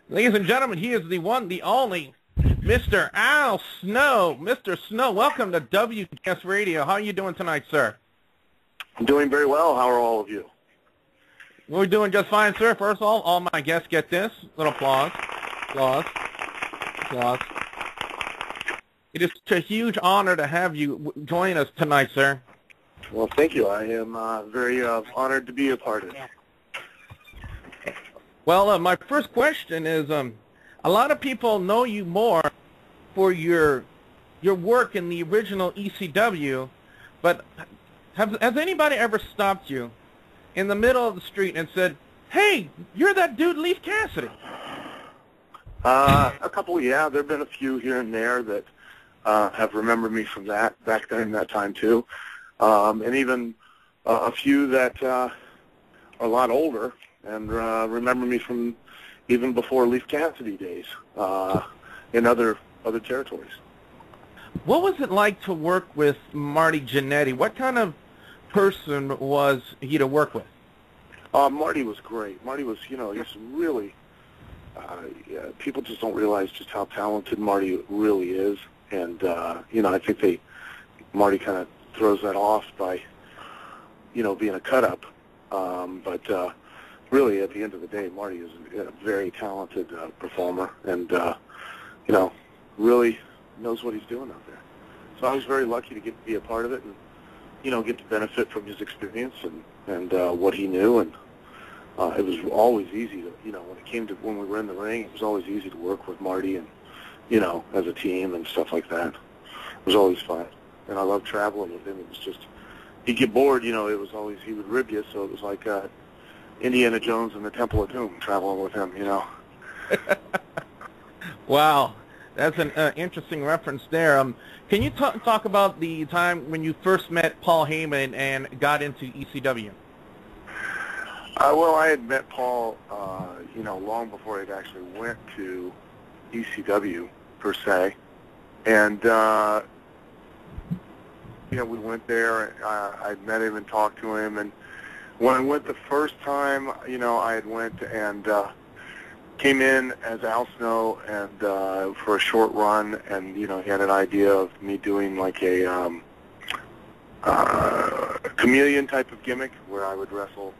Ladies and gentlemen, he is the one, the only, Mr. Al Snow. Mr. Snow, welcome to WGS Radio. How are you doing tonight, sir? I'm doing very well. How are all of you? We're doing just fine, sir. First of all my guests get this. Little applause. Applause. Applause. It is such a huge honor to have you join us tonight, sir. Well, thank you. I am very honored to be a part of it. Well, my first question is, a lot of people know you more for your work in the original ECW, but has anybody ever stopped you in the middle of the street and said, "Hey, you're that dude, Leif Cassidy"? A couple, yeah. There have been a few here and there that have remembered me from that back then, that time too, and even a few that are a lot older and remember me from even before Leif Cassidy days in other territories. What was it like to work with Marty Jannetty? What kind of person was he to work with? Marty was great. Marty was, he's really, people just don't realize just how talented Marty really is. And, I think Marty kind of throws that off by, being a cut-up. But really, at the end of the day, Marty is a very talented performer and, really knows what he's doing out there. So I was very lucky to get to be a part of it and, get to benefit from his experience and what he knew. And it was always easy to, when we were in the ring, it was always easy to work with Marty and, as a team and stuff like that. It was always fun. And I loved traveling with him. It was just, he'd get bored, it was always, he would rib you, so it was like Indiana Jones and the Temple of Doom traveling with him, Wow. That's an interesting reference there. Can you talk about the time when you first met Paul Heyman and got into ECW? Well, I had met Paul, long before I'd actually went to ECW, per se. And, we went there. I met him and talked to him. And when I went the first time, I had went and came in as Al Snow and for a short run. And, he had an idea of me doing like a chameleon type of gimmick where I would wrestle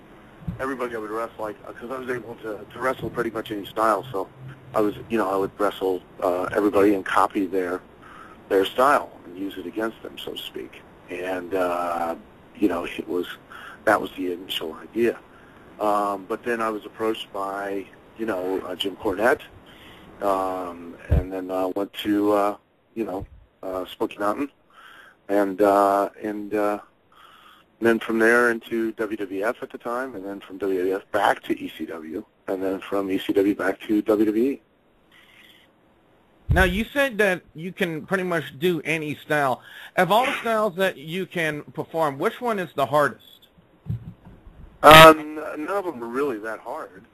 everybody. I would wrestle because I was able to wrestle pretty much any style. So I was, I would wrestle everybody and copy their style and use it against them, so to speak. And that was the initial idea. But then I was approached by Jim Cornette, and then went to Smoky Mountain, and then from there into WWF at the time, and then from WWF back to ECW, and then from ECW back to WWE. Now, you said that you can pretty much do any style. Of all the styles that you can perform, which one is the hardest? None of them are really that hard.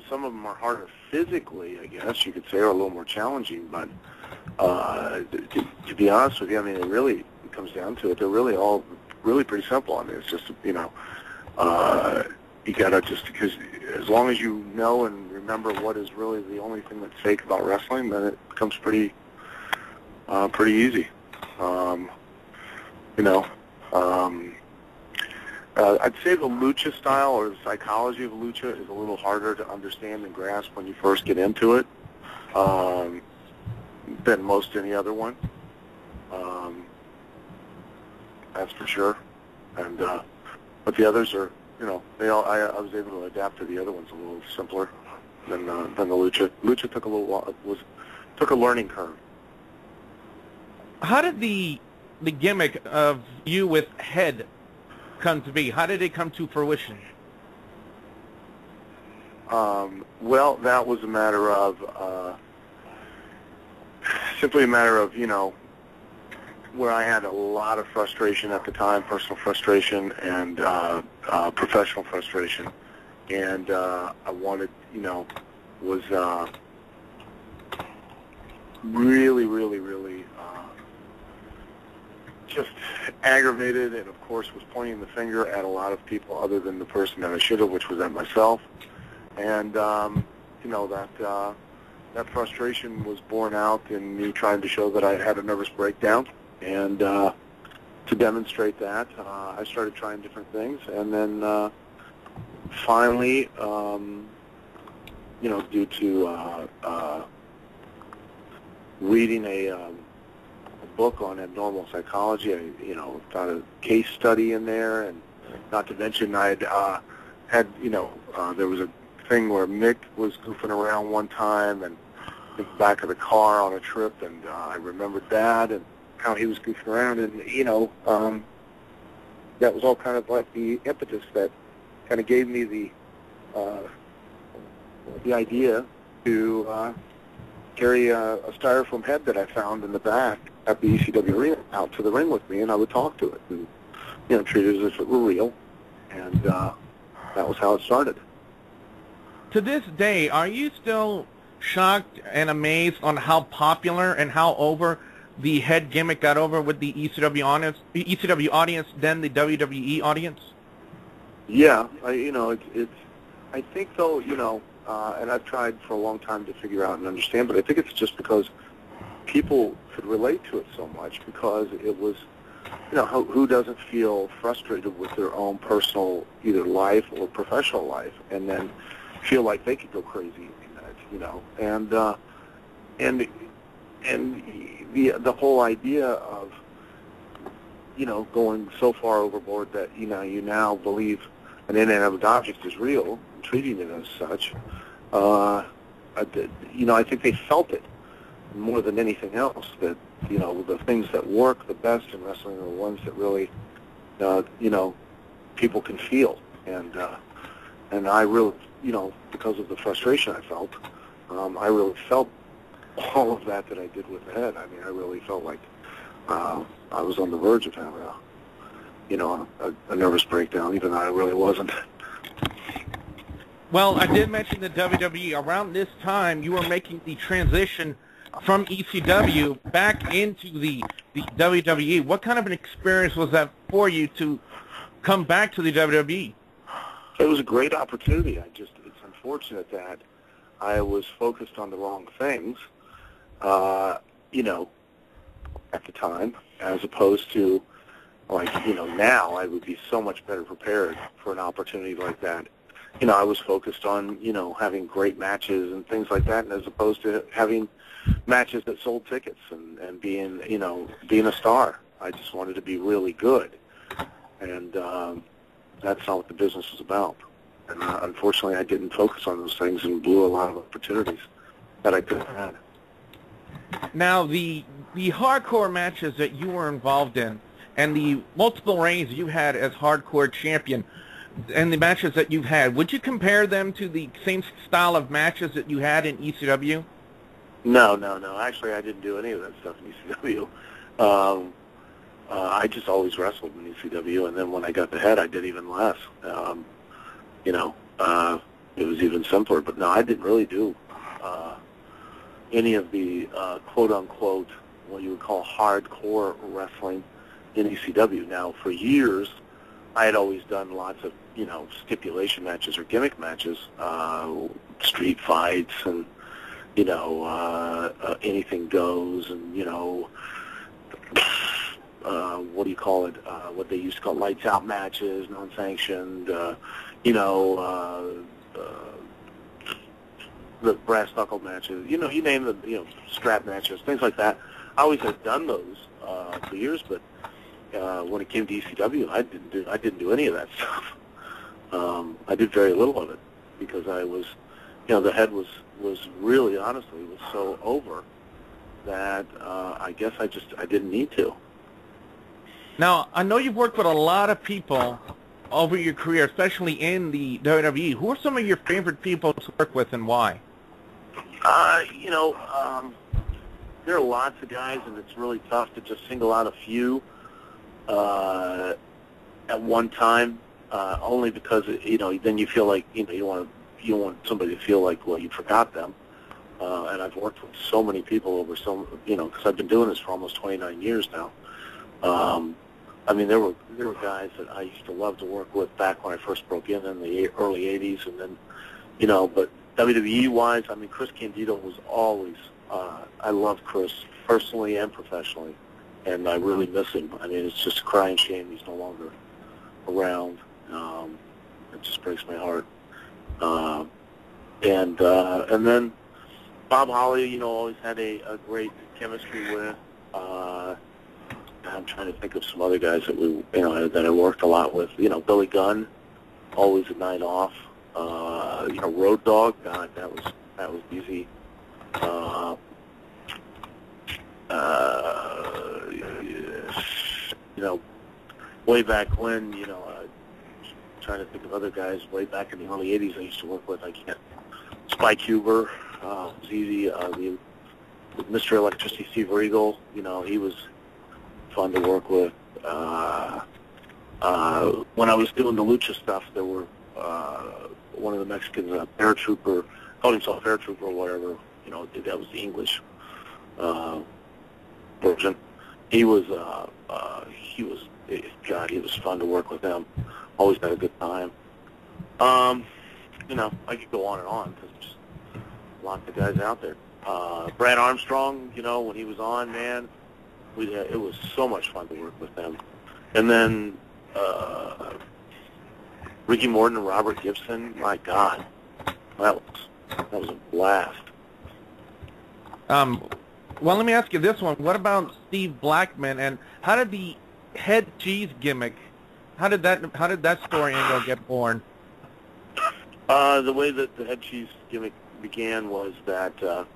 Some of them are harder physically, I guess you could say, or a little more challenging. But to be honest with you, it really comes down to it. They're really all really pretty simple. It's just, you gotta just, because as long as you know and remember what is really the only thing that's fake about wrestling, then it becomes pretty easy. I'd say the lucha style or the psychology of lucha is a little harder to understand and grasp when you first get into it than most any other one. That's for sure. And but the others are, I was able to adapt to the other ones a little simpler than the lucha. Lucha took a little while. Took a learning curve. How did the gimmick of you with Head come to be? How did it come to fruition? Well, that was a matter of simply a matter of where I had a lot of frustration at the time, personal frustration and professional frustration, and I wanted, was really just aggravated, and of course was pointing the finger at a lot of people other than the person that I should have, which was at myself. And that frustration was borne out in me trying to show that I had a nervous breakdown, and to demonstrate that, I started trying different things, and then finally, due to reading a book on abnormal psychology, I got a case study in there, and not to mention I'd had there was a thing where Mick was goofing around one time and in the back of the car on a trip, and I remembered that and how he was goofing around, and that was all kind of like the impetus that kind of gave me the idea to carry a styrofoam head that I found in the back at the ECW arena out to the ring with me, and I would talk to it and treat it as if it were real, and that was how it started. To this day, are you still shocked and amazed on how popular and how over the head gimmick got over with the ECW audience than the WWE audience? Yeah, I think though, and I've tried for a long time to figure out and understand, but I think it's just because people could relate to it so much, because it was, who doesn't feel frustrated with their own personal either life or professional life, and then feel like they could go crazy in that, and the whole idea of going so far overboard that you now believe an inanimate object is real and treating it as such. I think they felt it more than anything else, that the things that work the best in wrestling are the ones that really people can feel, and I really because of the frustration I felt, I really felt all of that I did with the head. I mean, I really felt like I was on the verge of having a nervous breakdown, even though I really wasn't. Well, I did mention the WWE. Around this time, you were making the transition from ECW back into the WWE. What kind of an experience was that for you to come back to the WWE? It was a great opportunity. It's unfortunate that I was focused on the wrong things, at the time, as opposed to, now I would be so much better prepared for an opportunity like that. I was focused on, having great matches and things like that, and as opposed to having matches that sold tickets and being a star. I just wanted to be really good, and that's not what the business is about. And unfortunately, I didn't focus on those things and blew a lot of opportunities that I could have had. Now, the hardcore matches that you were involved in and the multiple reigns you had as hardcore champion and the matches that you've had, would you compare them to the same style of matches that you had in ECW? No. Actually, I didn't do any of that stuff in ECW. I just always wrestled in ECW, and then when I got the head, I did even less. It was even simpler. But no, I didn't really do any of the quote-unquote, what you would call hardcore wrestling in ECW. Now, for years, I had always done lots of, stipulation matches or gimmick matches, street fights, and, anything goes, and, what do you call it, what they used to call lights out matches, non-sanctioned, the brass knuckle matches, you name them, strap matches, things like that. I always had done those for years, but when it came to ECW, I didn't do any of that stuff. I did very little of it because I was, the head was really, honestly, was so over that I guess I didn't need to. Now, I know you've worked with a lot of people over your career, especially in the WWE. Who are some of your favorite people to work with, and why? There are lots of guys, and it's really tough to just single out a few at one time. Only because then you feel like you don't want somebody to feel like you forgot them. And I've worked with so many people over because I've been doing this for almost 29 years now. There were guys that I used to love to work with back when I first broke in the early '80s, and then but WWE-wise, I mean, Chris Candido was always, I loved Chris personally and professionally, and I really miss him. I mean, it's just a crying shame he's no longer around. It just breaks my heart. And then Bob Holly, you know, always had a great chemistry with. I'm trying to think of some other guys that I worked a lot with. You know, Billy Gunn, always a night off. You know, Road Dogg, God, that was easy. You know, way back when, you know, trying to think of other guys way back in the early '80s I used to work with. I can't. Spike Huber was easy. Mr. Electricity, Steve Regal, you know, he was fun to work with. When I was doing the lucha stuff, there were one of the Mexicans, paratrooper, called himself paratrooper or whatever. You know, that was the English version. He was fun to work with him. Always had a good time. You know, I could go on and on because there's lots of guys out there. Brad Armstrong, you know, when he was on, man, it was so much fun to work with them. And then Ricky Morton and Robert Gibson, my God, that was a blast. Well, let me ask you this one. What about Steve Blackman, and how did the head cheese gimmick, how did that story angle get born? The way that the head cheese gimmick began was that, you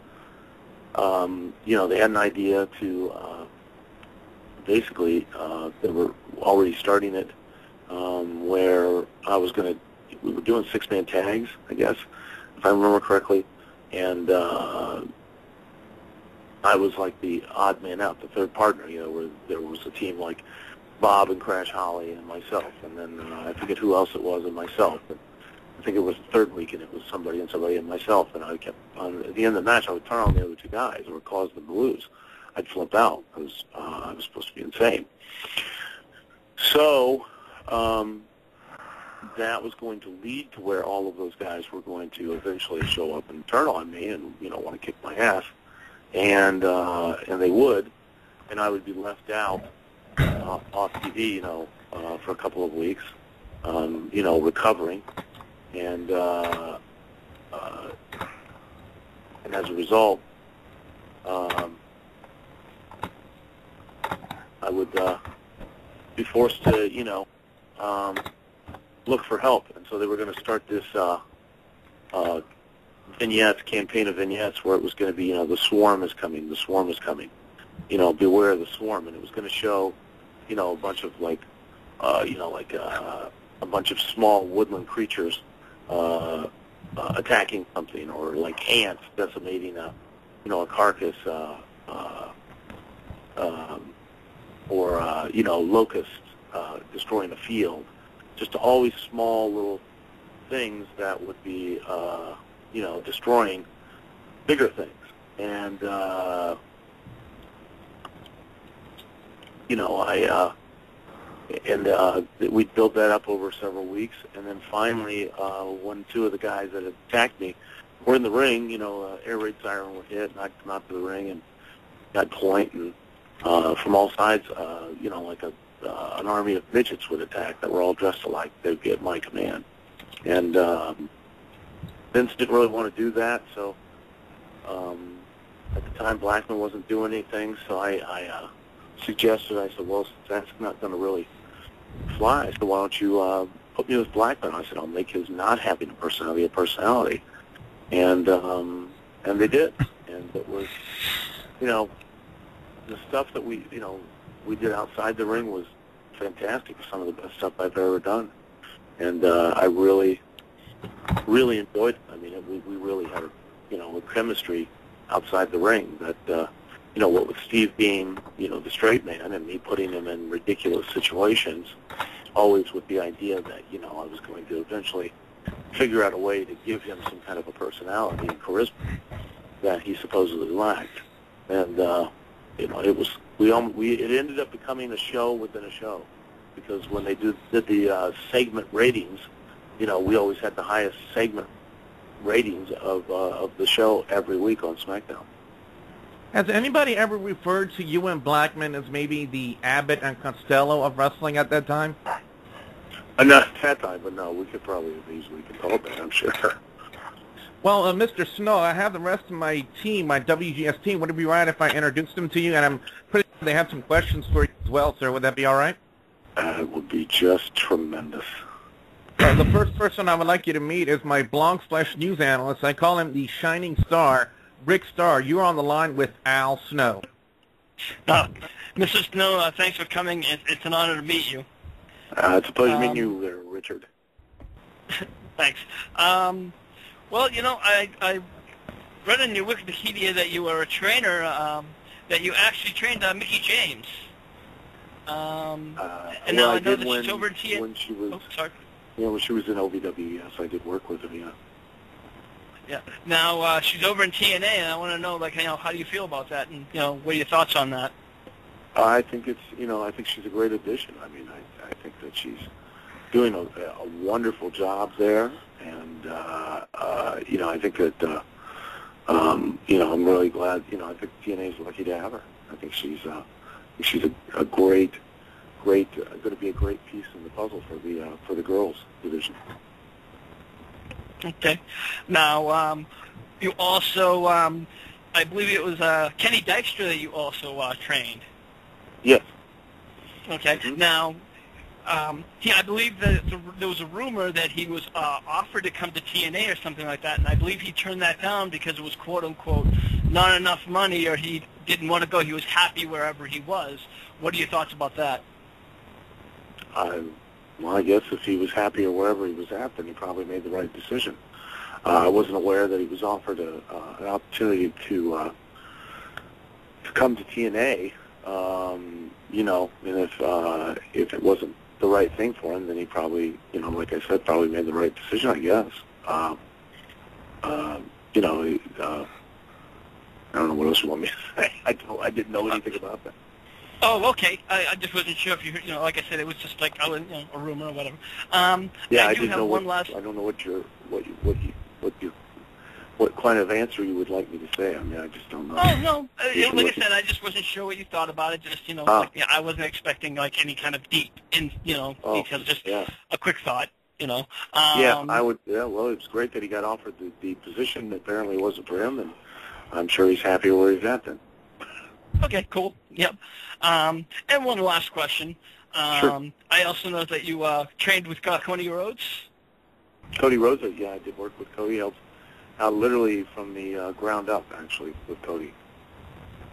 know, they had an idea to, basically, they were already starting it, where we were doing 6-man tags, I guess, if I remember correctly, and I was like the odd man out, the third partner, you know, where there was a team like Bob and Crash Holly and myself, and then I forget who else it was and myself. But I think it was the third week, and it was somebody and myself, and I kept, at the end of the match, I would turn on the other two guys, or cause them to lose. I'd flip out, because I was supposed to be insane. So that was going to lead to where all of those guys were going to eventually show up and turn on me and, you know, want to kick my ass. And they would, and I would be left out off TV, you know, for a couple of weeks, you know, recovering, and as a result, I would be forced to, you know, look for help, and so they were going to start this campaign of vignettes where it was going to be, you know, the swarm is coming, you know, beware of the swarm, and it was going to show, you know, a bunch of like, you know, like a bunch of small woodland creatures attacking something, or like ants decimating a, you know, a carcass, or you know, locusts destroying a field. Just always small little things that would be, you know, destroying bigger things. And, you know, we built that up over several weeks, and then finally, when two of the guys that had attacked me were in the ring, you know, air raid siren would hit, and I'd come out to the ring and I'd point, and from all sides, you know, like an army of midgets would attack that were all dressed alike. They'd be at my command. And Vince didn't really want to do that, so at the time Blackman wasn't doing anything, so I suggested, I said, well, that's not going to really fly. I said, why don't you put me with Blackman? I said, I'll make his not having a personality a personality. And they did. And it was, you know, the stuff that we did outside the ring was fantastic. Some of the best stuff I've ever done. And I really enjoyed it. I mean, we really had, you know, a chemistry outside the ring that, you know, what with Steve being, you know, the straight man, and me putting him in ridiculous situations, always with the idea that, you know, I was going to eventually figure out a way to give him some kind of a personality and charisma that he supposedly lacked. And, you know, it ended up becoming a show within a show, because when they did the segment ratings, you know, we always had the highest segment ratings of the show every week on SmackDown. Has anybody ever referred to you and Blackman as maybe the Abbott and Costello of wrestling at that time? Not at that time, but no, we could probably have easily called that, I'm sure. Well, Mr. Snow, I have the rest of my team, my WGS team. Would it be right if I introduced them to you? And I'm pretty sure they have some questions for you as well, sir. Would that be all right? It would be just tremendous. The first person I would like you to meet is my Blog/News news analyst. I call him the Shining Star, Rick Starr. You are on the line with Al Snow. Mr. Snow, thanks for coming. It's an honor to meet you. It's a pleasure meeting you there, Richard. Thanks. Well, you know, I read in your Wikipedia that you were a trainer, that you actually trained Mickie James. And now I know that she's over in TNA. When she was, when she was in OVWES, I did work with her, yeah. Yeah. Now she's over in TNA, and I want to know, like, how do you feel about that, and what are your thoughts on that? I think it's, I think she's a great addition. I mean, I think that she's doing a wonderful job there, and I think that, I'm really glad. I think TNA is lucky to have her. I think she's a great, going to be a great piece in the puzzle for the girls division. Okay. Now, you also, I believe it was Kenny Dykstra that you also trained. Yes. Okay. Mm-hmm. Now, I believe that there was a rumor that he was offered to come to TNA or something like that, and I believe he turned that down because it was quote-unquote not enough money, or he didn't want to go. He was happy wherever he was. What are your thoughts about that? Well, I guess if he was happy or wherever he was at, then he probably made the right decision. I wasn't aware that he was offered an opportunity to come to TNA. And if it wasn't the right thing for him, then he probably, like I said, probably made the right decision, I guess. I don't know what else you want me to say. I didn't know anything about that. Oh, okay. I just wasn't sure if you heard, like I said, it was just like a rumor or whatever. Yeah, I do didn't have know one last. I don't know what kind of answer you would like me to say. I mean, I just don't know. Oh no, like I said, I just wasn't sure what you thought about it. Just I wasn't expecting like any kind of deep details. Just a quick thought. Yeah, I would. Yeah, well, it's great that he got offered the position. Apparently, it wasn't for him, and I'm sure he's happy where he's at then. Okay, cool. Yep. And one last question. Sure. I also know that you trained with Cody Rhodes. Cody Rhodes, yeah, I did work with Cody. Helped literally from the ground up, actually, with Cody.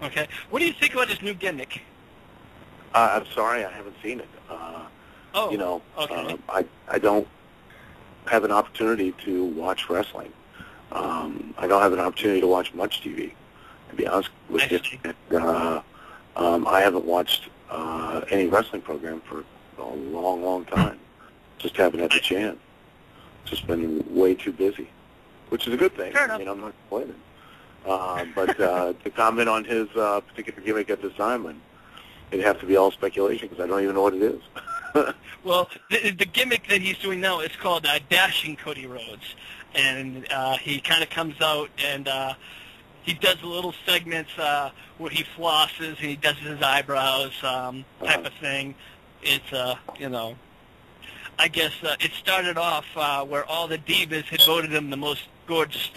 Okay. What do you think about his new gimmick? I'm sorry, I haven't seen it. Okay. I don't have an opportunity to watch wrestling. I don't have an opportunity to watch much TV, to be honest with you. I haven't watched any wrestling program for a long, long time. Just haven't had the chance. Just been way too busy, which is a good thing. Fair enough. I mean, I'm not complaining. But to comment on his particular gimmick at this time, it'd have to be all speculation because I don't even know what it is. Well, the gimmick that he's doing now is called Dashing Cody Rhodes, and he kind of comes out and he does little segments where he flosses and he does his eyebrows type of thing. It's I guess it started off where all the divas had voted him the most gorgeous,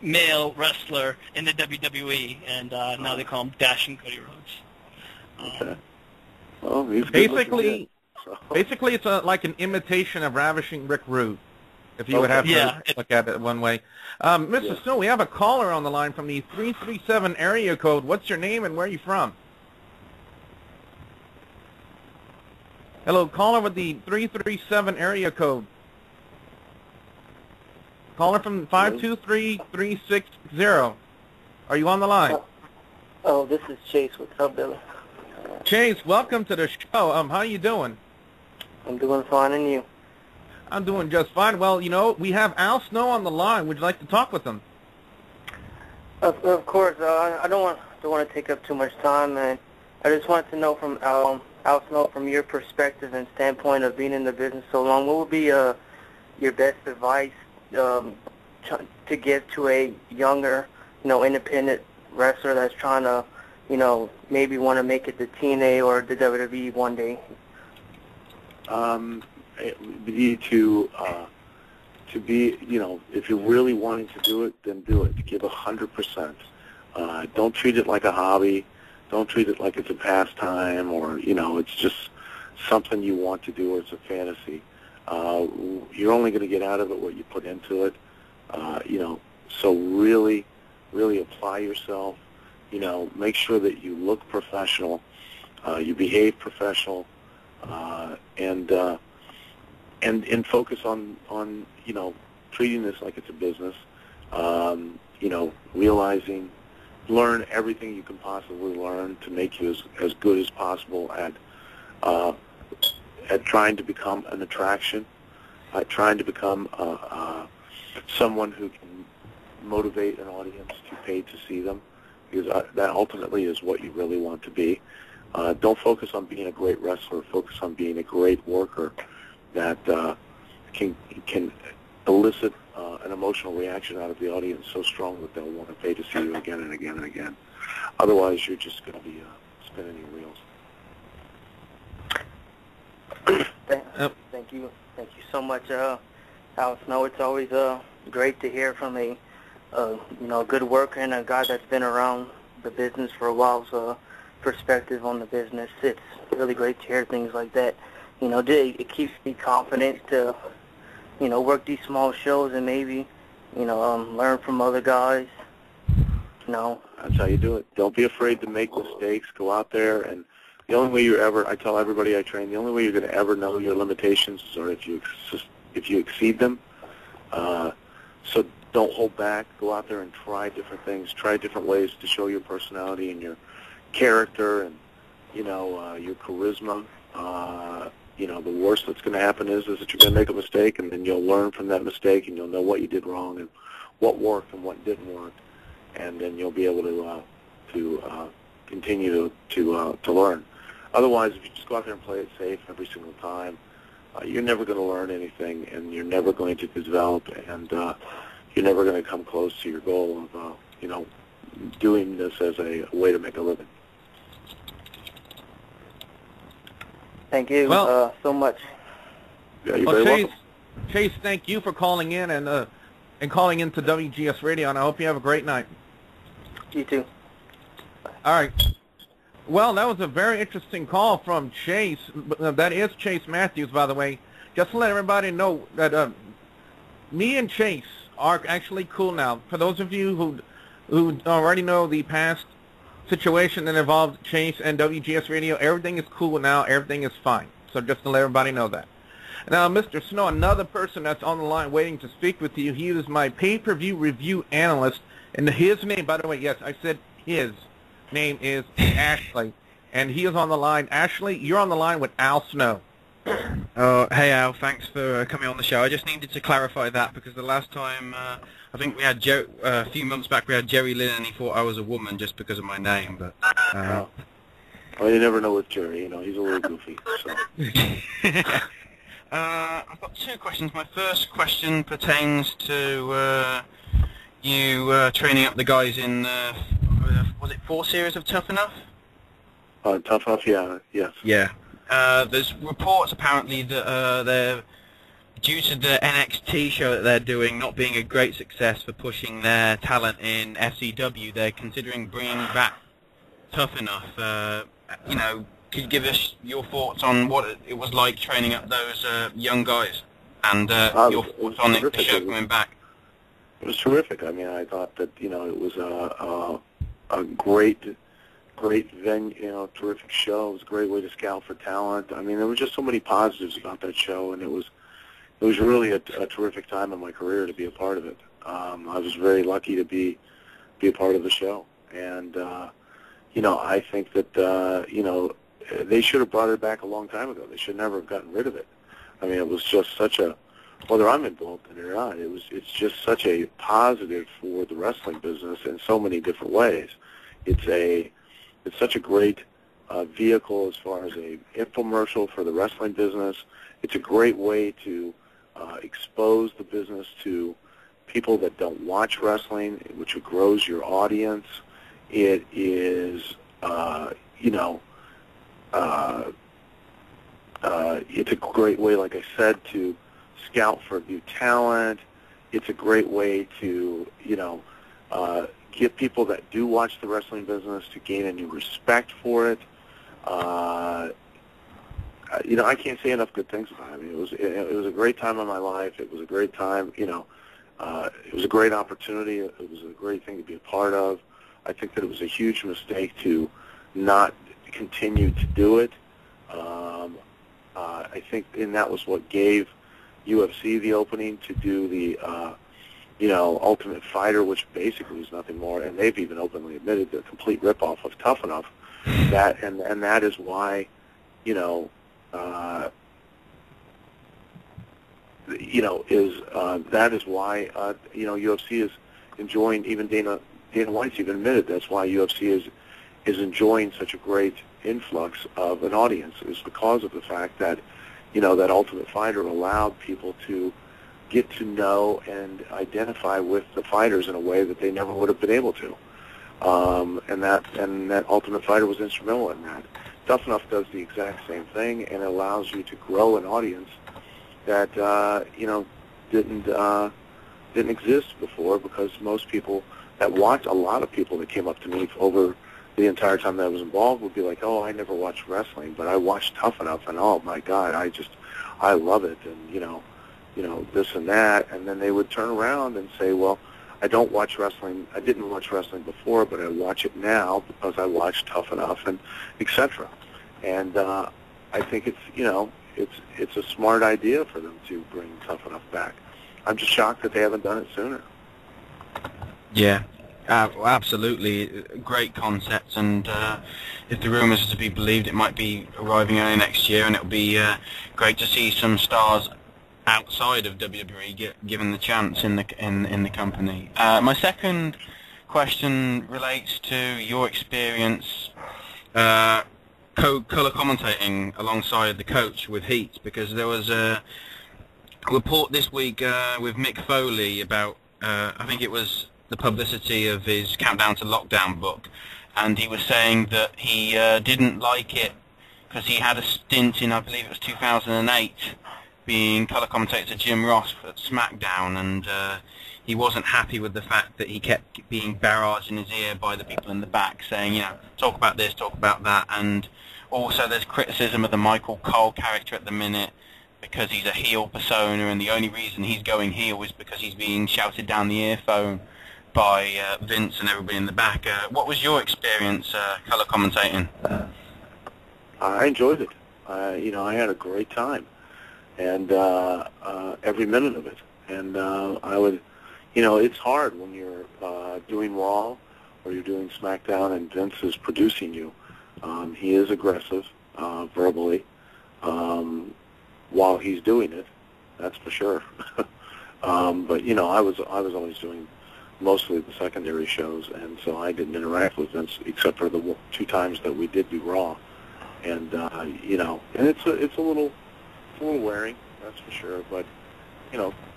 male wrestler in the WWE, and now they call him Dashing Cody Rhodes. Okay. Well, he's basically, it's like an imitation of Ravishing Rick Rude, if you would have to look at it one way. Mr. Snow, we have a caller on the line from the 337 area code. What's your name and where are you from? Hello, caller with the 337 area code. Caller from 523-360. Are you on the line? Oh, this is Chase. What's up, Billy? Chase, welcome to the show. How are you doing? I'm doing fine, and you? I'm doing just fine. Well, we have Al Snow on the line. Would you like to talk with him? Of course. I don't want to take up too much time, and I just wanted to know from Al Snow, from your perspective and standpoint of being in the business so long, what would be your best advice to give to a younger, independent wrestler that's trying to, maybe want to make it to TNA or the WWE one day? We need to be, if you're really wanting to do it, then do it. Give 100%. Don't treat it like a hobby. Don't treat it like it's a pastime or, it's just something you want to do or it's a fantasy. You're only going to get out of it what you put into it. So really, really apply yourself. Make sure that you look professional, you behave professional, and focus on treating this like it's a business. Realizing, learn everything you can possibly learn to make you as good as possible at trying to become an attraction, trying to become someone who can motivate an audience to pay to see them, because that ultimately is what you really want to be. Don't focus on being a great wrestler. Focus on being a great worker that can elicit an emotional reaction out of the audience so strong that they'll want to pay to see you again and again and again. Otherwise, you're just going to be spinning your wheels. Thank you so much, Al Snow. It's always great to hear from a good worker and a guy that's been around the business for a while's perspective on the business. It's really great to hear things like that. It keeps me confident to work these small shows and maybe learn from other guys. That's how you do it. Don't be afraid to make mistakes. Go out there, and the only way I tell everybody I train, the only way you're going to ever know your limitations is if you exceed them. So don't hold back. Go out there and try different things. Try different ways to show your personality and your character and your charisma. The worst that's going to happen is that you're going to make a mistake, and then you'll learn from that mistake, and you'll know what you did wrong and what worked and what didn't work, and then you'll be able to continue to learn. Otherwise, if you just go out there and play it safe every single time, you're never going to learn anything, and you're never going to develop, and you're never going to come close to your goal of doing this as a way to make a living. Thank you so much. Yeah, you're very welcome. Chase, thank you for calling in and calling into WGS Radio, and I hope you have a great night. You too. All right. Well, that was a very interesting call from Chase. That is Chase Matthews, by the way. Just to let everybody know that me and Chase are actually cool now. For those of you who already know the past situation that involved Chase and WGS Radio, everything is cool now. Everything is fine. So just to let everybody know that. Now, Mr. Snow, another person that's on the line waiting to speak with you, he is my pay-per-view review analyst, and his name, by the way, yes, I said his name is Ashley, and he is on the line. Ashley, you're on the line with Al Snow. Oh, hey Al, thanks for coming on the show. I just needed to clarify that because the last time, I think we had a few months back, we had Jerry Lynn, and he thought I was a woman just because of my name. But well, you never know with Jerry. He's a little goofy. So. I've got two questions. My first question pertains to you training up the guys in, was it 4 series of Tough Enough? Tough Enough, yeah, yes. Yeah. There's reports apparently that they're, due to the NXT show that they're doing not being a great success for pushing their talent in FCW, they're considering bringing back Tough Enough. Could you give us your thoughts on what it was like training up those young guys and your thoughts on the show coming back? It was terrific. I mean, I thought that, it was a great venue, terrific show. It was a great way to scout for talent. I mean, there were just so many positives about that show, and it was really a terrific time in my career to be a part of it. I was very lucky to be a part of the show, and I think that they should have brought it back a long time ago. They should never have gotten rid of it. I mean, it was just such a, whether I'm involved in it or not, it's just such a positive for the wrestling business in so many different ways. It's such a great vehicle as far as a infomercial for the wrestling business. It's a great way to expose the business to people that don't watch wrestling, which grows your audience. It is, it's a great way, like I said, to scout for new talent. It's a great way to, get people that do watch the wrestling business to gain a new respect for it. I can't say enough good things about it. It was a great time in my life. It was a great time, it was a great opportunity. It was a great thing to be a part of. I think that it was a huge mistake to not continue to do it. I think, and that was what gave UFC the opening to do the, Ultimate Fighter, which basically is nothing more, and they've even openly admitted the complete ripoff of Tough Enough. That is why, that is why UFC is enjoying. Even Dana White's even admitted that's why UFC is enjoying such a great influx of an audience, is because of the fact that that Ultimate Fighter allowed people to get to know and identify with the fighters in a way that they never would have been able to, and that Ultimate Fighter was instrumental in that. Tough Enough does the exact same thing, and it allows you to grow an audience that didn't exist before, because most people that watch, a lot of people that came up to me over the entire time that I was involved would be like, oh, I never watched wrestling, but I watched Tough Enough, and oh my God, I love it, and this and that, and then they would turn around and say, well, I didn't watch wrestling before, but I watch it now because I watched Tough Enough, and etc. And I think it's a smart idea for them to bring Tough Enough back. I'm just shocked that they haven't done it sooner. Yeah, absolutely. Great concept, and if the rumors are to be believed, it might be arriving early next year, and it'll be great to see some stars outside of WWE given the chance in the company. My second question relates to your experience color commentating alongside the coach with Heat, because there was a report this week with Mick Foley about I think it was the publicity of his Countdown to Lockdown book, and he was saying that he didn't like it because he had a stint in, I believe it was 2008, being colour commentator to Jim Ross at SmackDown, and he wasn't happy with the fact that he kept being barraged in his ear by the people in the back saying, talk about this, talk about that, and also there's criticism of the Michael Cole character at the minute because he's a heel persona, and the only reason he's going heel is because he's being shouted down the earphone by Vince and everybody in the back. What was your experience colour commentating? I enjoyed it. I had a great time, and every minute of it. And I would, it's hard when you're doing Raw or you're doing SmackDown and Vince is producing you. He is aggressive verbally while he's doing it. That's for sure. But I was always doing mostly the secondary shows, and so I didn't interact with Vince except for the 2 times that we did do Raw. And and it's a little wearing, that's for sure. But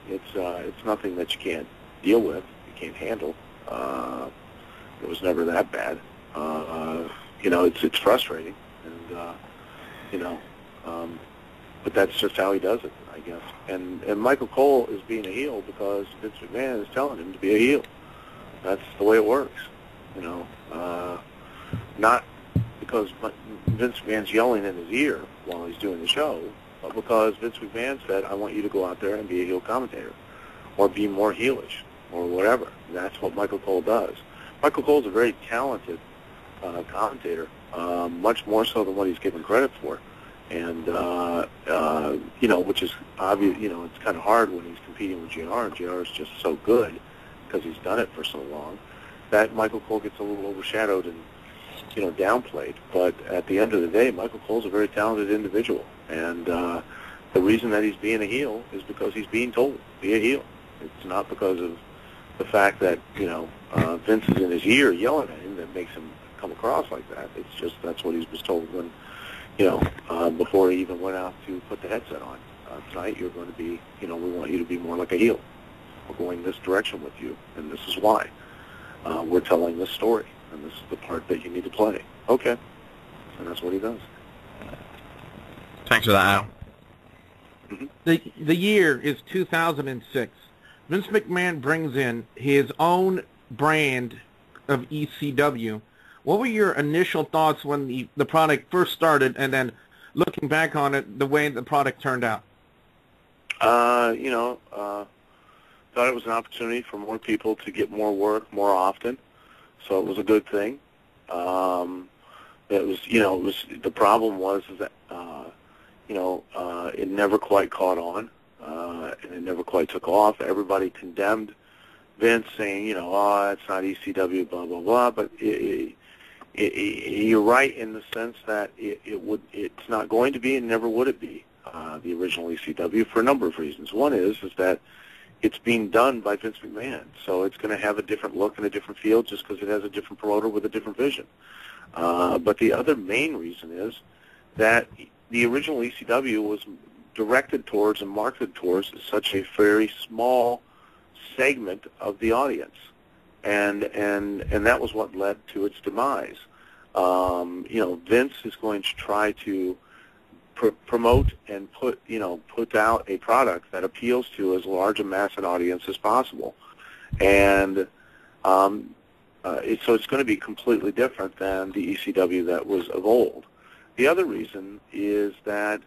it's nothing that you can't deal with, you can't handle. It was never that bad. It's frustrating, and but that's just how he does it, I guess. And Michael Cole is being a heel because Vince McMahon is telling him to be a heel. That's the way it works, not because Vince McMahon's yelling in his ear while he's doing the show, but because Vince McMahon said, I want you to go out there and be a heel commentator, or be more heelish, or whatever. And that's what Michael Cole does. Michael Cole's a very talented commentator, much more so than what he's given credit for. And, which is obvious, it's kind of hard when he's competing with JR. JR is just so good because he's done it for so long that Michael Cole gets a little overshadowed and, downplayed. But at the end of the day, Michael Cole's a very talented individual. And the reason that he's being a heel is because he's being told to be a heel. It's not because of the fact that, Vince is in his ear yelling at him that makes him come across like that. It's just that's what he was told when, before he even went out to put the headset on. Tonight you're going to be, we want you to be more like a heel. we're going this direction with you, and this is why. We're telling this story, and this is the part that you need to play. Okay. And that's what he does. Thanks for that, Al. Mm-hmm. The year is 2006. Vince McMahon brings in his own brand of ECW. What were your initial thoughts when the product first started, and then looking back on it, the way the product turned out? Thought it was an opportunity for more people to get more work more often, so it was a good thing. The problem was that it never quite caught on, and it never quite took off. Everybody condemned Vince, saying, it's not ECW, blah blah blah. But you're right in the sense that it's not going to be, and never would it be, the original ECW, for a number of reasons. One is that it's being done by Vince McMahon, so it's going to have a different look and a different feel just because it has a different promoter with a different vision. But the other main reason is that the original ECW was directed towards and marketed towards such a very small segment of the audience, and that was what led to its demise. Vince is going to try to promote and put out a product that appeals to as large a mass an audience as possible, and so it's going to be completely different than the ECW that was of old. The other reason is that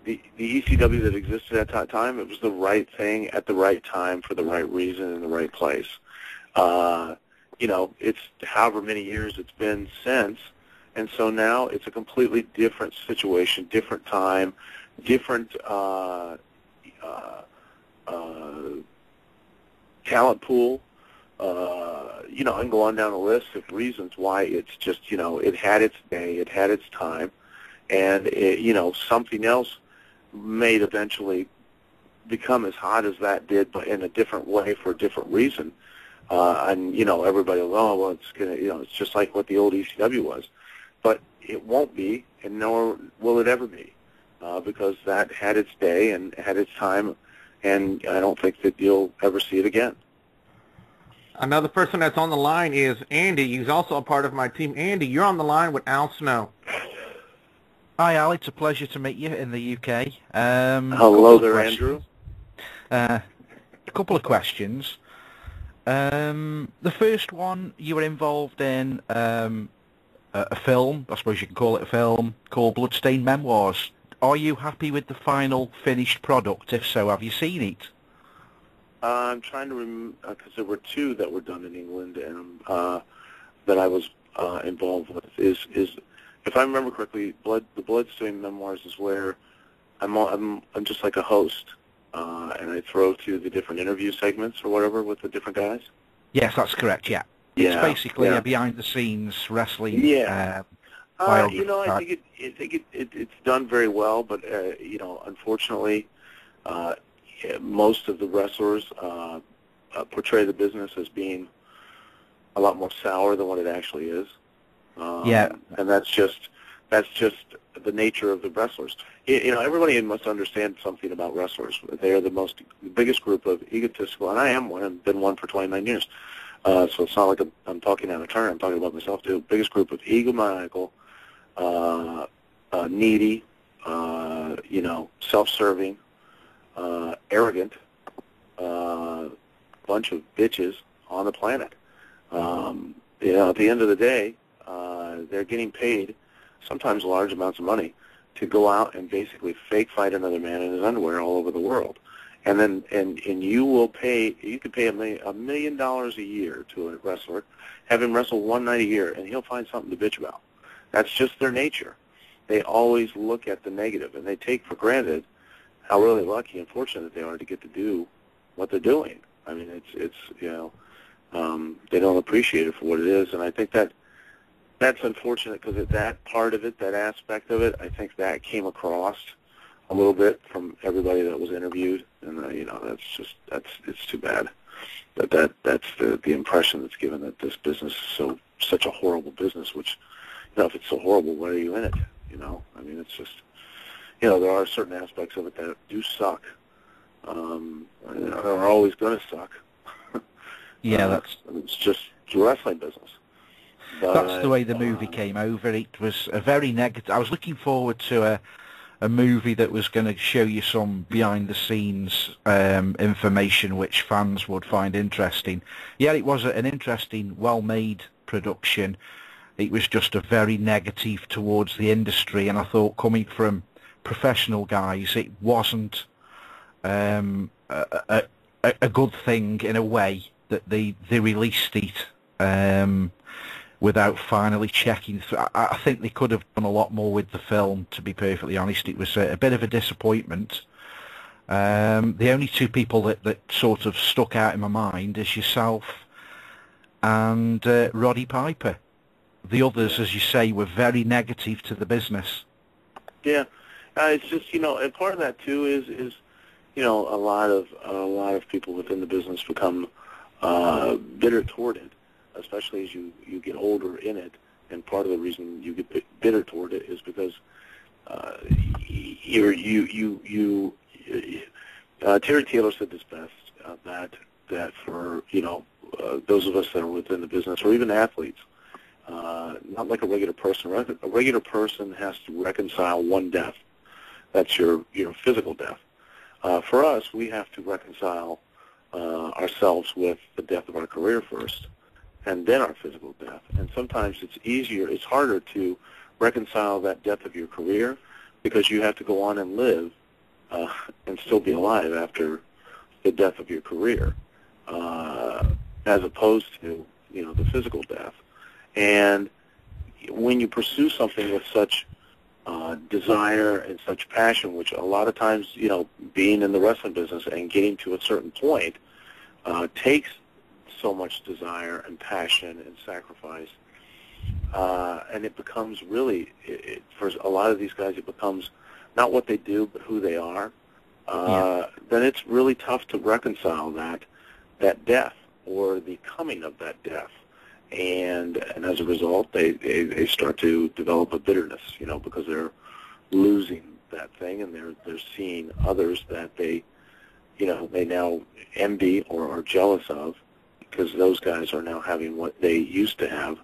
the ECW that existed at that time, it was the right thing at the right time for the right reason in the right place. It's however many years it's been since, and so now it's a completely different situation, different time, different talent pool. I can go on down a list of reasons why it's just, it had its day, it had its time, and something else may eventually become as hot as that did, but in a different way for a different reason. Everybody will, it's gonna, it's just like what the old ECW was, but it won't be, and nor will it ever be, because that had its day and had its time, and I don't think that you'll ever see it again. Another person that's on the line is Andy. He's also a part of my team. Andy, you're on the line with Al Snow. Hi, Al. It's a pleasure to meet you in the UK. Hello there, Andrew. A couple of questions. The first one, you were involved in a film, I suppose you can call it a film, called Bloodstained Memoirs. Are you happy with the final finished product? If so, have you seen it? I'm trying to remember, because there were two that were done in England and that I was involved with. Is if I remember correctly, the Bloodstained Memoirs is where I'm just like a host, and I throw to the different interview segments or whatever with the different guys. Yes, that's correct. Yeah, it's basically a behind-the-scenes wrestling. Yeah. I think it's done very well, but unfortunately, most of the wrestlers portray the business as being a lot more sour than what it actually is. And that's just the nature of the wrestlers. Everybody must understand something about wrestlers. They are the biggest group of egotistical, and I am one, and been one for 29 years. So it's not like I'm talking out of turn. I'm talking about myself too. Biggest group of egomaniacal, needy, self-serving, arrogant, bunch of bitches on the planet. At the end of the day, they're getting paid sometimes large amounts of money to go out and basically fake fight another man in his underwear all over the world. And then you could pay $1 million a year to a wrestler, have him wrestle one night a year, and he'll find something to bitch about. That's just their nature. They always look at the negative, and they take for granted how really lucky and fortunate they are to get to do what they're doing. I mean, they don't appreciate it for what it is, and I think that's unfortunate because that part of it, that aspect of it, I think that came across a little bit from everybody that was interviewed, and it's too bad that's the impression that's given, that this business is such a horrible business. Which, if it's so horrible, why are you in it? I mean, it's just, there are certain aspects of it that do suck. are always going to suck. Yeah, it's just the wrestling business. But, that's the way the movie came over. It was a very negative. I was looking forward to a movie that was going to show you some behind-the-scenes information which fans would find interesting. Yeah, it was an interesting, well-made production. It was just a very negative towards the industry, and I thought, coming from professional guys, it wasn't a good thing in a way that they released it without finally checking through. I think they could have done a lot more with the film, to be perfectly honest. It was a bit of a disappointment. The only two people that sort of stuck out in my mind is yourself and Roddy Piper. The others, as you say, were very negative to the business. Yeah, it's just, and part of that too is a lot of people within the business become bitter toward it, especially as you get older in it. And part of the reason you get bitter toward it is because Terry Taylor said this best, that for those of us that are within the business, or even athletes, not like a regular person. A regular person has to reconcile one death. That's your physical death. For us, we have to reconcile ourselves with the death of our career first, and then our physical death. And sometimes it's harder to reconcile that death of your career because you have to go on and live and still be alive after the death of your career, as opposed to the physical death. And when you pursue something with such desire and such passion, which a lot of times, being in the wrestling business and getting to a certain point takes so much desire and passion and sacrifice, and it becomes really, for a lot of these guys, it becomes not what they do, but who they are. Then it's really tough to reconcile that death or the coming of that death. And as a result, they start to develop a bitterness, because they're losing that thing, and they're seeing others that they now envy or are jealous of, because those guys are now having what they used to have,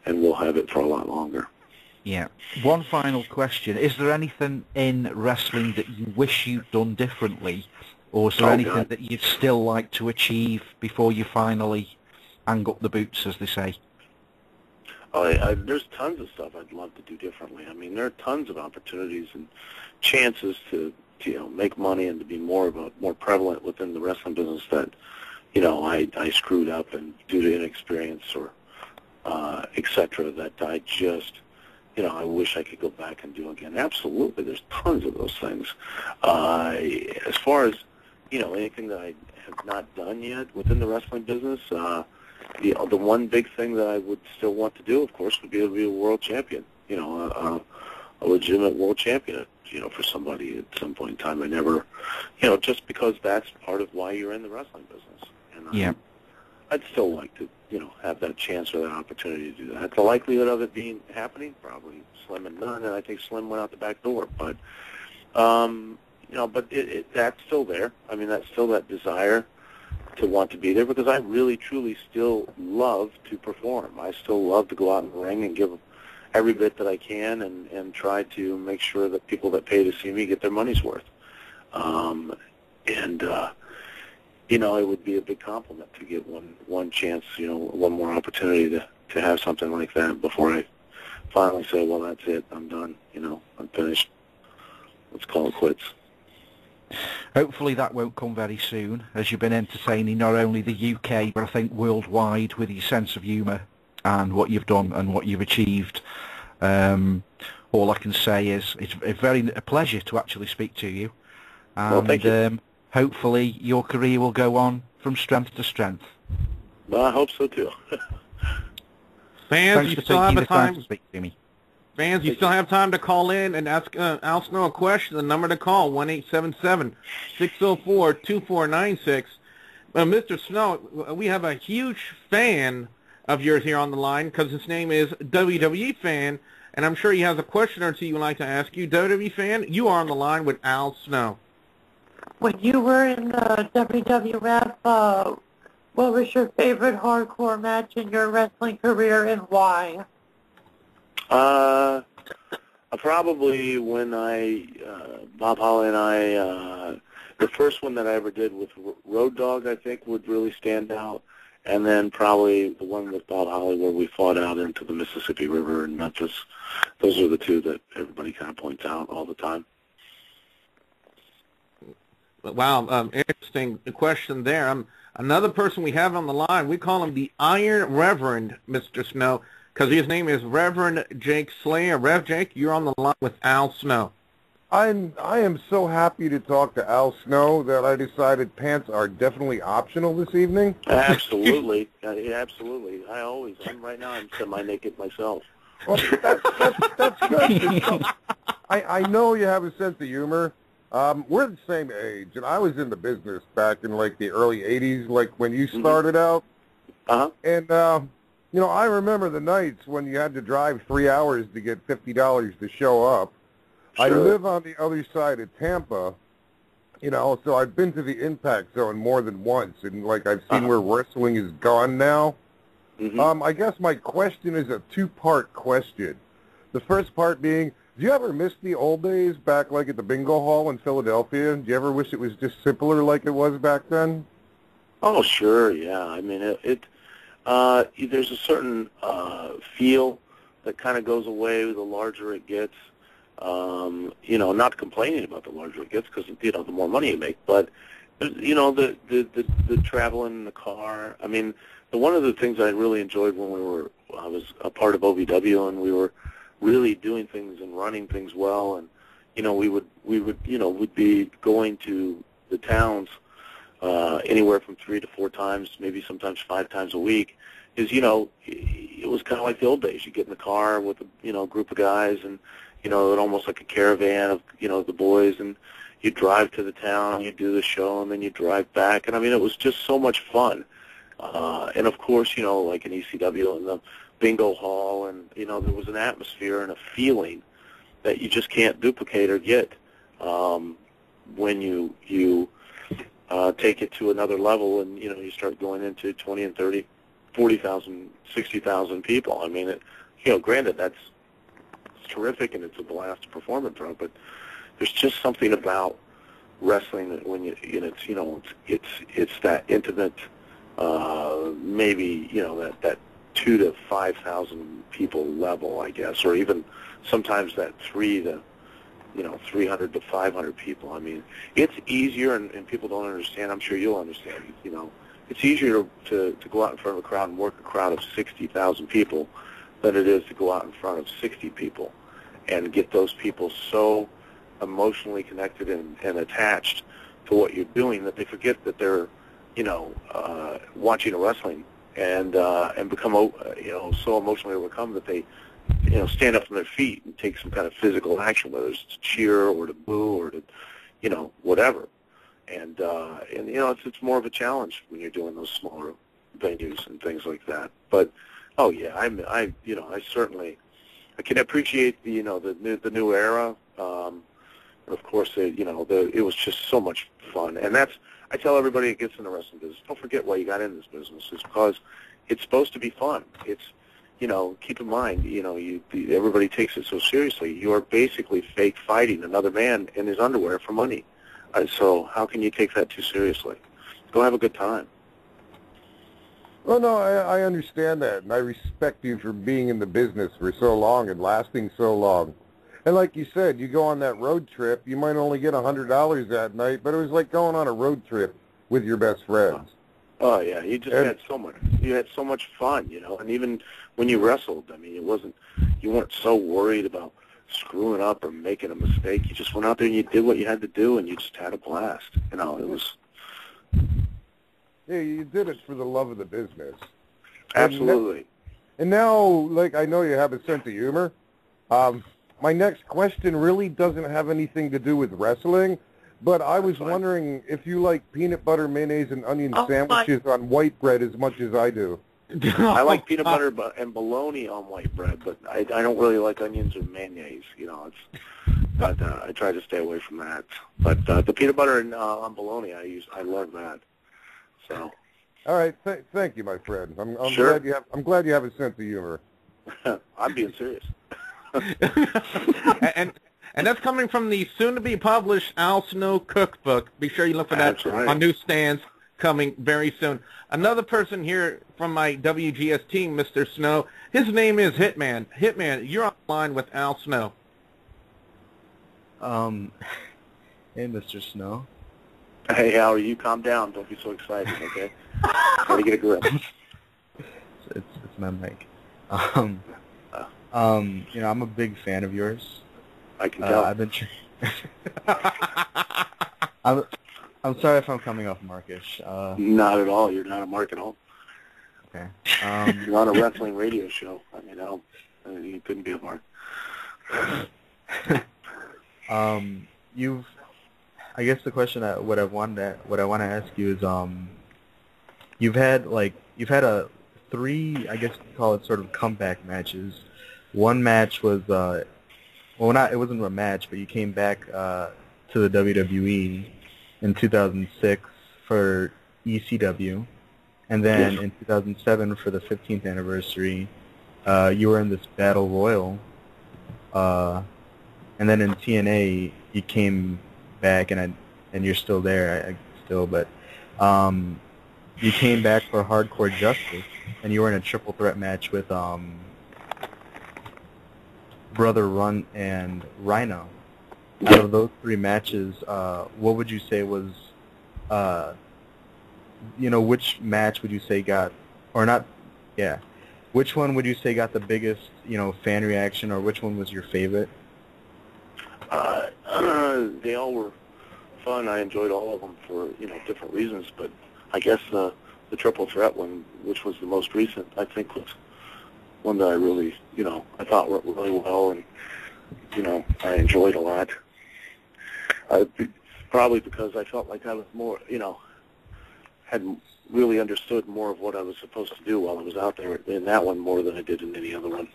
and will have it for a lot longer. Yeah. One final question: is there anything in wrestling that you wish you'd done differently, or is there anything that you'd still like to achieve before you finally hang up the boots, as they say? There's tons of stuff I'd love to do differently. I mean, there are tons of opportunities and chances to make money and to be more prevalent within the wrestling business that I screwed up, and due to inexperience or etc. that I just I wish I could go back and do again. Absolutely, there's tons of those things. As far as anything that I have not done yet within the wrestling business, the one big thing that I would still want to do, of course, would be to be a world champion. A legitimate world champion. For somebody at some point in time. I never, just because that's part of why you're in the wrestling business. And I'd still like to, have that chance or that opportunity to do that. The likelihood of it happening, probably slim and none, and I think Slim went out the back door. But, but that's still there. I mean, that's still that desire to want to be there, because I really, truly still love to perform. I still love to go out in the ring and give every bit that I can, and try to make sure that people that pay to see me get their money's worth. It would be a big compliment to get one chance, one more opportunity to have something like that before I finally say, well, that's it, I'm done, I'm finished. Let's call it quits. Hopefully that won't come very soon, as you've been entertaining not only the UK, but I think worldwide, with your sense of humour and what you've done and what you've achieved. All I can say is it's a pleasure to actually speak to you. And well, thank you. Hopefully your career will go on from strength to strength. Well, I hope so too. Fans, Thanks you for still taking have the time to speak to me. Fans, you still have time to call in and ask Al Snow a question. The number to call, 1-877-604-2496. Mr. Snow, we have a huge fan of yours here on the line, because his name is WWE Fan, and I'm sure he has a question or two you'd like to ask you. WWE Fan, you are on the line with Al Snow. when you were in the WWF, what was your favorite hardcore match in your wrestling career and why? Probably when Bob Holly and I, the first one that I ever did with Road Dogg, I think, would really stand out. And then probably the one with Bob Holly where we fought out into the Mississippi River in Memphis. Those are the two that everybody kind of points out all the time. Wow, interesting question there. Another person we have on the line, we call him the Iron Reverend, Mr. Snow, because his name is Reverend Jake Slayer. Rev Jake, you're on the line with Al Snow. I am so happy to talk to Al Snow that I decided pants are definitely optional this evening. Absolutely. Absolutely. Right now I'm semi-naked myself. Well, that's good. I know you have a sense of humor. We're the same age, and I was in the business back in, like, the early 80s, like when you started out. Uh-huh. And, I remember the nights when you had to drive 3 hours to get $50 to show up. Sure. I live on the other side of Tampa, so I've been to the impact zone more than once, and, like, I've seen where wrestling is gone now. Mm-hmm. I guess my question is a two-part question. The first part being, do you ever miss the old days back, like, at the bingo hall in Philadelphia? Do you ever wish it was just simpler like it was back then? Oh, sure, yeah. I mean, there's a certain feel that kind of goes away the larger it gets. Not complaining about the larger it gets because, the more money you make. But, the traveling in the car. I mean, one of the things I really enjoyed when I was a part of OVW and we were really doing things and running things well, and we'd be going to the towns anywhere from 3 to 4 times, maybe sometimes 5 times a week. Is it was kind of like the old days. You get in the car with a group of guys, and almost like a caravan of the boys, and you drive to the town, you do the show, and then you drive back, and I mean it was just so much fun. And of course, like in ECW and the bingo hall, and there was an atmosphere and a feeling that you just can't duplicate or get when you take it to another level, and you start going into 20 and 30, 40,000, 60,000 people. I mean, granted that's terrific and it's a blast to perform in front, but there's just something about wrestling that when it's that intimate, maybe that 2 to 5,000 people level, I guess, or even sometimes that 300 to 500 people. I mean, it's easier, and people don't understand. I'm sure you'll understand. It's easier to go out in front of a crowd and work a crowd of 60,000 people than it is to go out in front of 60 people and get those people so emotionally connected and attached to what you're doing that they forget that they're watching a wrestling and become so emotionally overcome that they stand up from their feet and take some kind of physical action, whether it's to cheer or to boo or to whatever. And it's more of a challenge when you're doing those smaller venues and things like that. But I certainly can appreciate the new era. And of course, it was just so much fun. And I tell everybody that gets in the wrestling business, don't forget why you got in this business. It's because it's supposed to be fun. It's, keep in mind, everybody takes it so seriously. You are basically fake fighting another man in his underwear for money. So how can you take that too seriously? Go have a good time. Well, no, I understand that, and I respect you for being in the business for so long and lasting so long. And like you said, you go on that road trip, you might only get $100 that night, but it was like going on a road trip with your best friends. Oh yeah, you just had so much fun, and even when you wrestled, I mean, you weren't so worried about screwing up or making a mistake. You just went out there and you did what you had to do, and you just had a blast. It was. Yeah, you did it for the love of the business. Absolutely. And now, like, I know you have a sense of humor. My next question really doesn't have anything to do with wrestling, but I was wondering if you like peanut butter, mayonnaise, and onion sandwiches on white bread as much as I do. I like peanut butter and bologna on white bread, but I don't really like onions or mayonnaise. but I try to stay away from that. But the peanut butter and on bologna, I love that. So. All right, thank you, my friend. I'm Sure. glad you have a sense of humor. I'm being serious. And that's coming from the soon-to-be published Al Snow cookbook. Be sure you look for that on newsstands coming very soon. Another person here from my WGS team, Mr. Snow. His name is Hitman. Hitman, you're on the line with Al Snow. Hey, Mr. Snow. Hey, how are you? Calm down. Don't be so excited, okay? Try to get a grip. It's my mic. You know, I'm a big fan of yours. I can tell. I've been. I'm sorry if I'm coming off markish. Not at all. You're not a mark at all. Okay. You're on a wrestling radio show. I mean, you couldn't be a mark. I guess the question what I want to ask you is, you've had three, I guess you could call it sort of comeback matches. One match was, it wasn't a match, but you came back to the WWE in 2006 for ECW, and then in 2007 for the 15th anniversary, you were in this Battle Royal, and then in TNA you came back, and you're still there, but you came back for Hardcore Justice, and you were in a triple threat match with Brother Run and Rhino. Out of those three matches, what would you say was, which match would you say got, which one would you say got the biggest, fan reaction, or which one was your favorite? They all were fun. I enjoyed all of them for, different reasons, but I guess the triple threat one, which was the most recent, I think was one that I really, I thought worked really well, and, I enjoyed a lot. Probably because I felt like I was more, had really understood more of what I was supposed to do while I was out there in that one more than I did in any other one.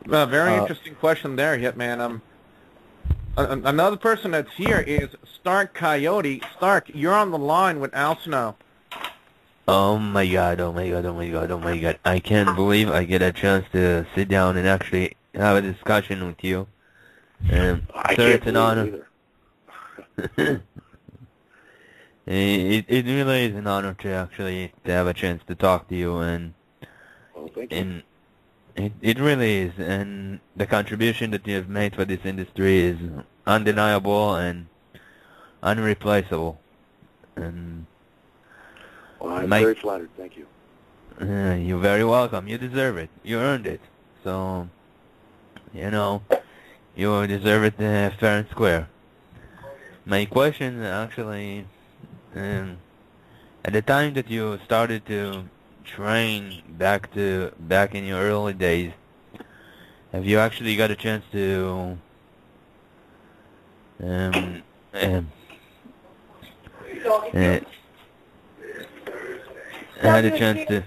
Very interesting question there, Hitman. Another person that's here is Stark Coyote. Stark, you're on the line with Al Snow. Oh my god, oh my god, oh my god, oh my god. I can't believe I get a chance to sit down and actually have a discussion with you. I so can't it's an honor. It really is an honor to actually have a chance to talk to you, and thank you. It really is, and the contribution that you have made for this industry is undeniable and unreplaceable. And well, I'm very flattered. Thank you. You're very welcome. You deserve it. You earned it. So, you deserve it fair and square. My question, actually, at the time that you started to train back in your early days, have you actually got a chance to had a chance to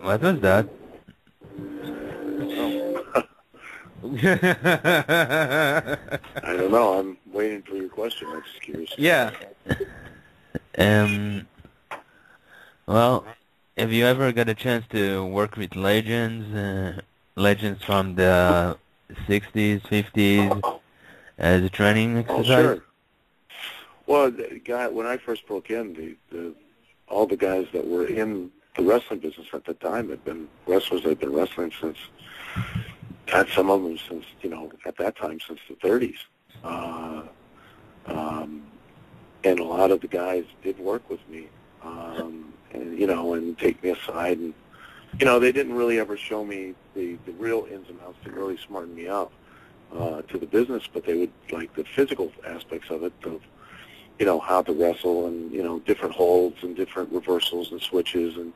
what was that? I don't know. I'm waiting for your question. I'm just curious. Yeah. Well, have you ever got a chance to work with legends from the 60s, 50s, as a training exercise? Sure. Well, when I first broke in, all the guys that were in the wrestling business at the time had been wrestlers that had been wrestling since, some of them since, at that time, since the 30s. And a lot of the guys did work with me, and take me aside. And, they didn't really ever show me the real ins and outs to really smarten me up to the business, but they would, like, the physical aspects of it, of, how to wrestle and, different holds and different reversals and switches. And,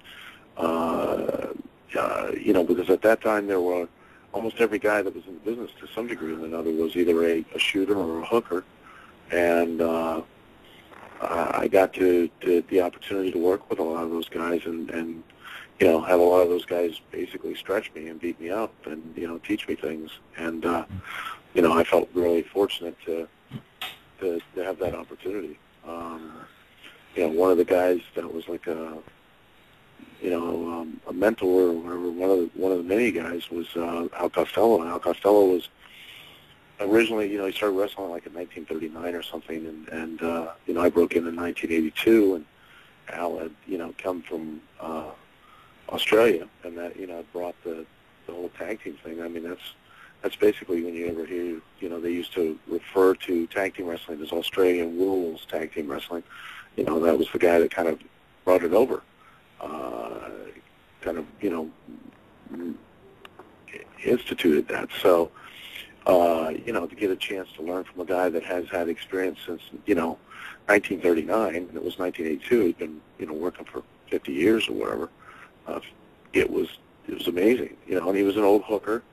because at that time there were almost every guy that was in the business to some degree or another was either a shooter or a hooker. And I got the opportunity to work with a lot of those guys and had a lot of those guys basically stretch me and beat me up and, teach me things. And, I felt really fortunate to have that opportunity. One of the guys that was like a mentor or whatever, one of the many guys was Al Costello. And Al Costello was originally, he started wrestling like in 1939 or something, and I broke in 1982, and Al had, come from Australia, and that, brought the whole tag team thing. I mean, that's basically when you ever hear, they used to refer to tag team wrestling as Australian rules tag team wrestling. That was the guy that kind of brought it over, instituted that. So, to get a chance to learn from a guy that has had experience since, 1939, and it was 1982, he'd been, working for 50 years or whatever. It was amazing, and he was an old hooker,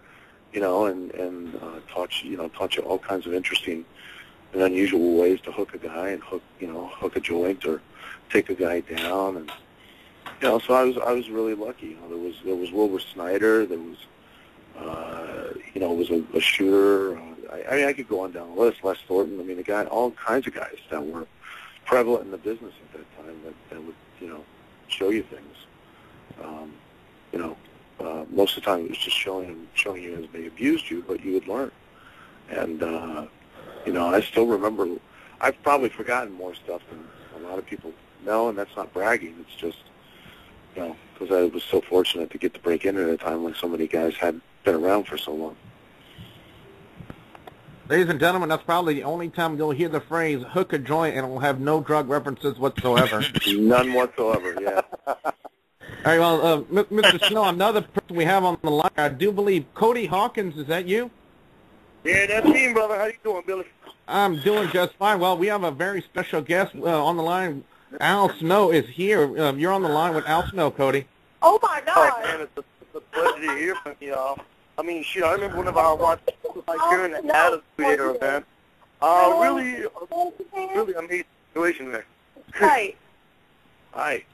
and taught you all kinds of interesting and unusual ways to hook a guy and hook a joint or take a guy down, and so I was really lucky. There was Wilbur Snyder, there was was a shooter. I could go on down the list. Les Thornton. I mean, all kinds of guys that were prevalent in the business at that time that would show you things. Most of the time it was just showing you as they abused you, but you would learn. And I still remember. I've probably forgotten more stuff than a lot of people know, and that's not bragging. It's just because I was so fortunate to get to break in at a time when so many guys had been around for so long. Ladies and gentlemen, that's probably the only time you'll hear the phrase "hook a joint" and it will have no drug references whatsoever. None whatsoever. Yeah. All right, well, Mr. Snow, another person we have on the line, I do believe Cody Hawkins. Is that you? Yeah, that's me, brother. How you doing, Billy? I'm doing just fine. Well, we have a very special guest on the line. Al Snow is here. You're on the line with Al Snow, Cody. Oh, my God. Oh, man, it's a pleasure to hear from y'all. I mean, shit, I remember whenever I watched during the Attitude Era, man. Really amazing situation there. Hi. Hi.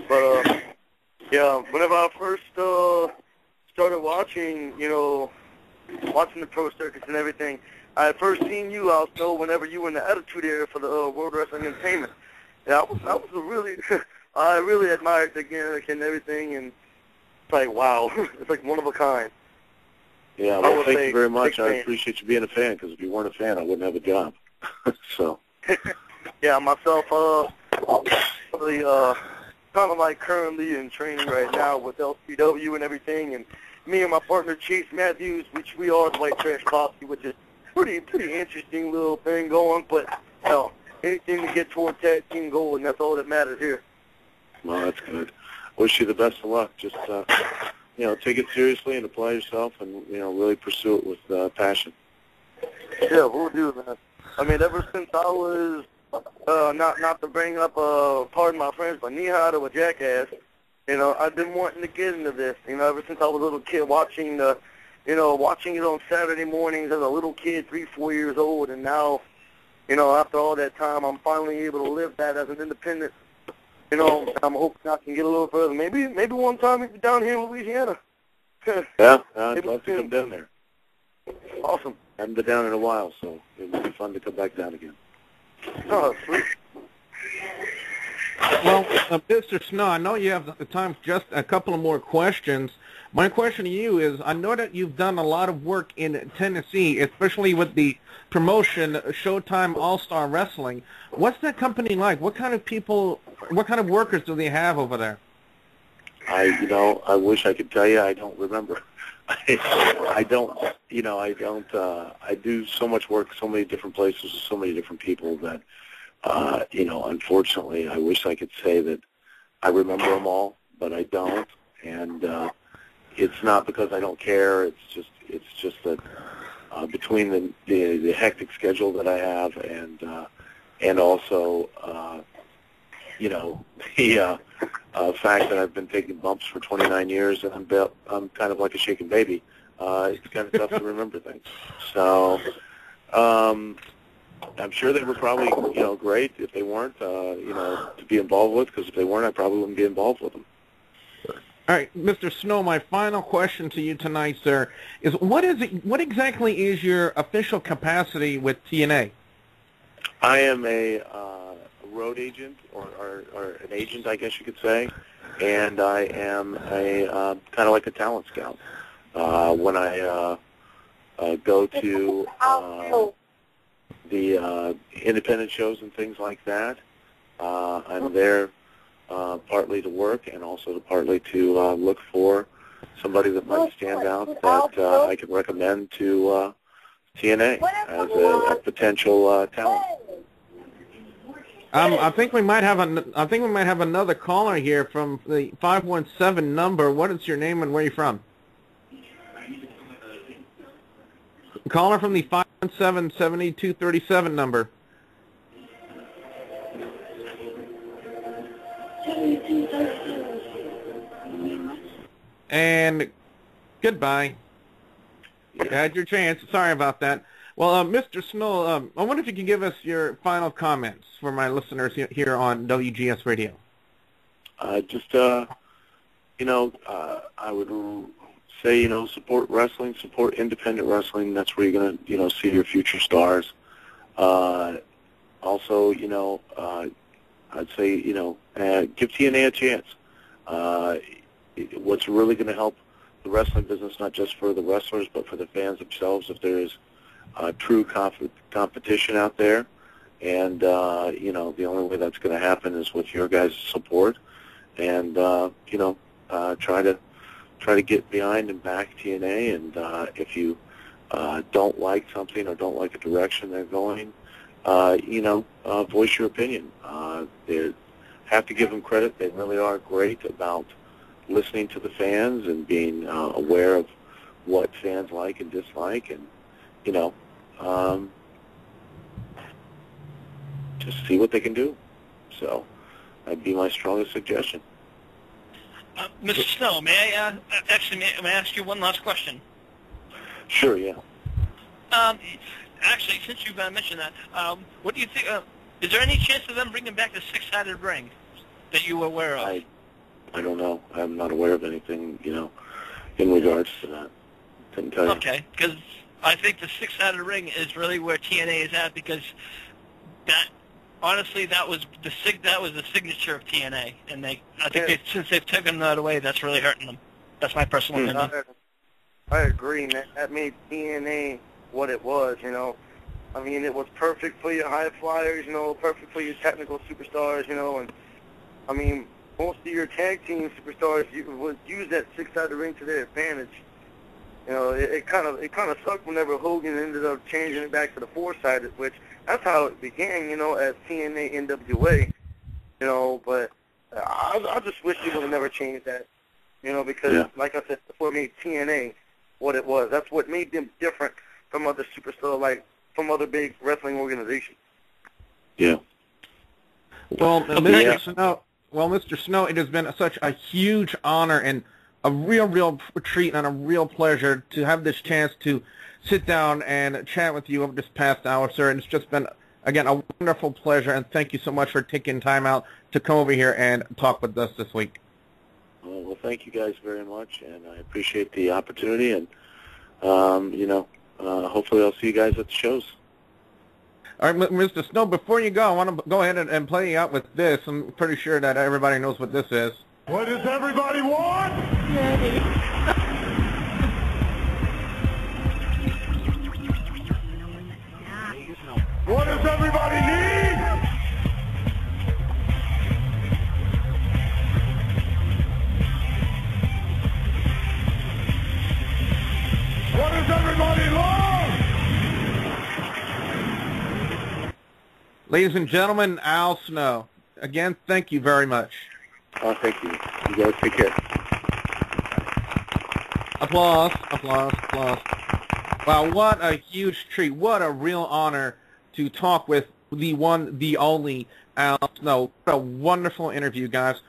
But, whenever I first started watching, watching the pro circuits and everything, I had first seen you also whenever you were in the Attitude Era for the World Wrestling Entertainment. Yeah, I was really, I really admired the gimmick and everything, and it's like, wow, it's like one of a kind. Yeah, well, thank you very much. I appreciate you being a fan, because if you weren't a fan, I wouldn't have a job. So. Yeah, myself, really, kind of like currently in training right now with LCW and everything, and me and my partner Chase Matthews, which we are the White Trash Posse, which is pretty interesting little thing going, but anything to get toward tag team goal, and that's all that matters here. Well, that's good. Wish you the best of luck. Just take it seriously and apply yourself, and really pursue it with passion. Yeah, we'll do that. I mean, ever since I was not to bring up pardon my French, but knee-high to a jackass, I've been wanting to get into this. Ever since I was a little kid, watching watching it on Saturday mornings as a little kid, 3-4 years old, and now, after all that time, I'm finally able to live that as an independent. I'm hoping I can get a little further. Maybe one time maybe down here in Louisiana. Yeah, I'd love to come down there. Awesome. I haven't been down in a while, so it would be fun to come back down again. Oh, sweet. Well, Mr. Snow, I know you have the time for just a couple of more questions. My question to you is, I know that you've done a lot of work in Tennessee, especially with the promotion Showtime All-Star Wrestling. What's that company like? What kind of people, what kind of workers do they have over there? I wish I could tell you. I don't remember. I do so much work, so many different places with so many different people that, unfortunately, I wish I could say that I remember them all, but I don't. And it's not because I don't care. It's just that between the hectic schedule that I have and also the fact that I've been taking bumps for 29 years and I'm kind of like a shaken baby. It's kind of tough to remember things. So, I'm sure they were probably, great if they weren't, to be involved with, because if they weren't, I probably wouldn't be involved with them. All right, Mr. Snow, my final question to you tonight, sir, is what exactly is your official capacity with TNA? I am a road agent, or an agent, I guess you could say, and I am a kind of like a talent scout. When I go to the independent shows and things like that, I'm there partly to work and also partly to look for somebody that might stand out that I can recommend to TNA as a potential talent. I think we might have another caller here from the 517 number. What is your name and where are you from? Caller from the 517-7237 number. And goodbye. You had your chance. Sorry about that. Well, Mr. Snow, I wonder if you can give us your final comments for my listeners here on WGS Radio. I would say, support wrestling, support independent wrestling. That's where you're going to, see your future stars. Also, I'd say, give TNA a chance. What's really going to help the wrestling business, not just for the wrestlers, but for the fans themselves, if there is true competition out there. And, the only way that's going to happen is with your guys' support. And, try to get behind and back TNA. And if you don't like something or don't like the direction they're going, voice your opinion. They have to give them credit. They really are great about listening to the fans and being aware of what fans like and dislike, and just see what they can do. So that'd be my strongest suggestion. Mr. Snow, may I ask you one last question? Sure, yeah. Actually, since you've mentioned that, what do you think? Is there any chance of them bringing back the six-sided ring that you were aware of? I don't know. I'm not aware of anything, in regards to that. Couldn't tell you. Okay, because I think the six-sided ring is really where TNA is at, because that, honestly, that was the signature of TNA, and I think since they've taken that away, that's really hurting them. That's my personal opinion. I agree, man. That made TNA what it was, I mean, it was perfect for your high flyers, perfect for your technical superstars, and I mean, most of your tag team superstars would use that six-sided ring to their advantage. It kind of sucked whenever Hogan ended up changing it back to the four-sided, which that's how it began, as TNA NWA, but I just wish they would have never changed that, because like I said before, it made TNA what it was. That's what made them different from other superstars, like from other big wrestling organizations. Yeah. Well, Mr. Snow, it has been such a huge honor and a real treat and a real pleasure to have this chance to sit down and chat with you over this past hour, sir. And it's just been, again, a wonderful pleasure, and thank you so much for taking time out to come over here and talk with us this week. Well, thank you guys very much, and I appreciate the opportunity, and, hopefully I'll see you guys at the shows. All right, Mr. Snow, before you go, I want to go ahead and play you out with this. I'm pretty sure that everybody knows what this is. What does everybody want? What does everybody need? What does everybody love? Ladies and gentlemen, Al Snow. Again, thank you very much. Thank you. You guys take care. Applause, applause, applause. Wow, what a huge treat. What a real honor to talk with the one, the only Al Snow. What a wonderful interview, guys.